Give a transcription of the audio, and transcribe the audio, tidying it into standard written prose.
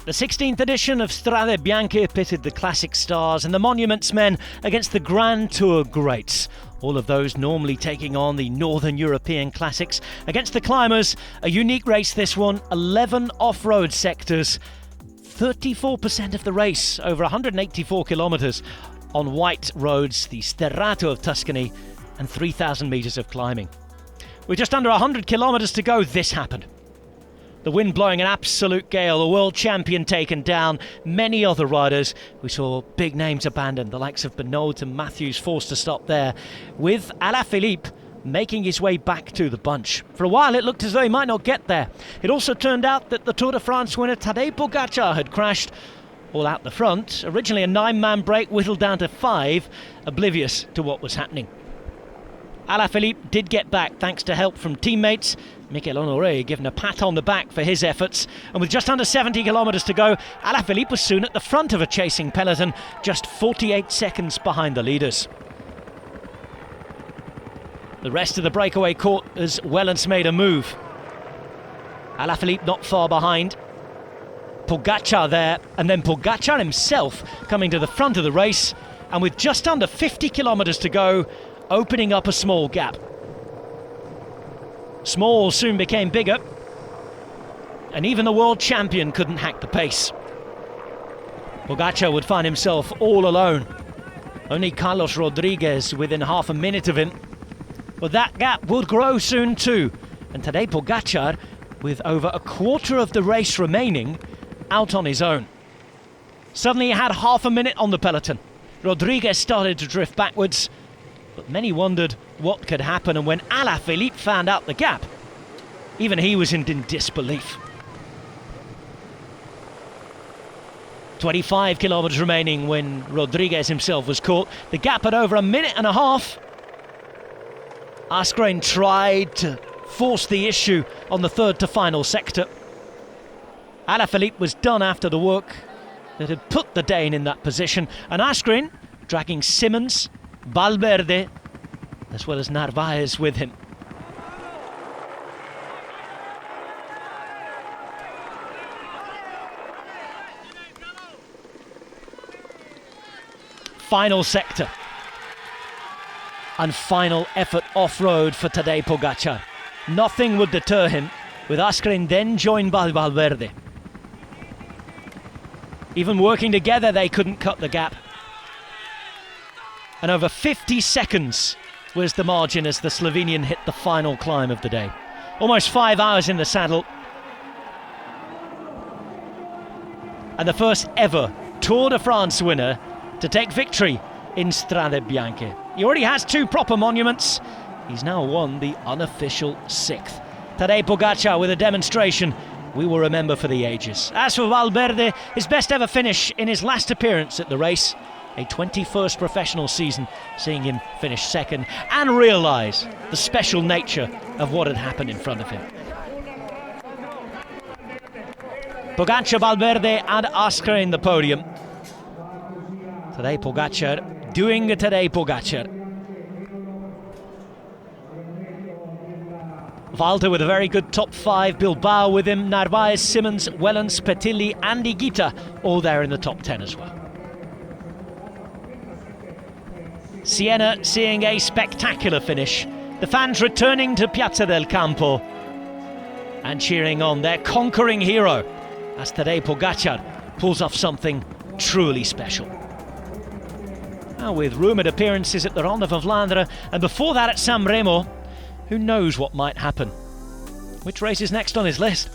The 16th edition of Strade Bianche pitted the classic stars and the Monuments men against the Grand Tour greats. All of those normally taking on the Northern European classics. Against the climbers, a unique race this one, 11 off-road sectors, 34% of the race, over 184 kilometres on white roads, the Sterrato of Tuscany, and 3,000 metres of climbing. With just under 100 kilometres to go, this happened. The wind blowing an absolute gale, a world champion taken down, many other riders. We saw big names abandoned, the likes of Benoot and Matthews forced to stop there, with Alaphilippe making his way back to the bunch. For a while it looked as though he might not get there. It also turned out that the Tour de France winner Tadej Pogačar had crashed all out the front. Originally a 9-man break whittled down to 5, oblivious to what was happening. Alaphilippe did get back thanks to help from teammates. Mikel Honoré given a pat on the back for his efforts, and with just under 70 kilometres to go, Alaphilippe was soon at the front of a chasing peloton, just 48 seconds behind the leaders. The rest of the breakaway court as Wellens made a move. Alaphilippe not far behind. Pogačar there, and then Pogačar himself coming to the front of the race, and with just under 50 kilometres to go, opening up a small gap. Small soon became bigger, and even the world champion couldn't hack the pace. Pogačar would find himself all alone. Only Carlos Rodriguez within half a minute of him. But that gap would grow soon too, and Tadej Pogačar, with over a quarter of the race remaining, out on his own. Suddenly he had half a minute on the peloton. Rodriguez started to drift backwards, but many wondered what could happen, and when Alaphilippe found out the gap, even he was in disbelief. 25 kilometres remaining when Rodriguez himself was caught. The gap at over a minute and a half. Asgreen tried to force the issue on the third to final sector. Alaphilippe was done after the work that had put the Dane in that position, and Asgreen dragging Simmons, Valverde, as well as Narvaez with him. Final sector. And final effort off-road for Tadej Pogačar. Nothing would deter him, with Asgreen then joined by Valverde. Even working together, they couldn't cut the gap. And over 50 seconds was the margin as the Slovenian hit the final climb of the day. Almost 5 hours in the saddle. And the first ever Tour de France winner to take victory in Strade Bianche. He already has 2 proper monuments. He's now won the unofficial 6th. Tadej Pogačar with a demonstration we will remember for the ages. As for Valverde, his best ever finish in his last appearance at the race. A 21st professional season, seeing him finish second and realise the special nature of what had happened in front of him. Pogačar, Valverde and Asgreen the podium. Tadej Pogačar doing a Tadej Pogačar. Valter with a very good top 5, Bilbao with him, Narvaez, Simmons, Wellens, Petilli and Higuita all there in the top 10 as well. Siena seeing a spectacular finish. The fans returning to Piazza del Campo and cheering on their conquering hero as Tadej Pogačar pulls off something truly special. Now with rumoured appearances at the Ronde van Vlaanderen and before that at San Remo, who knows what might happen? Which race is next on his list?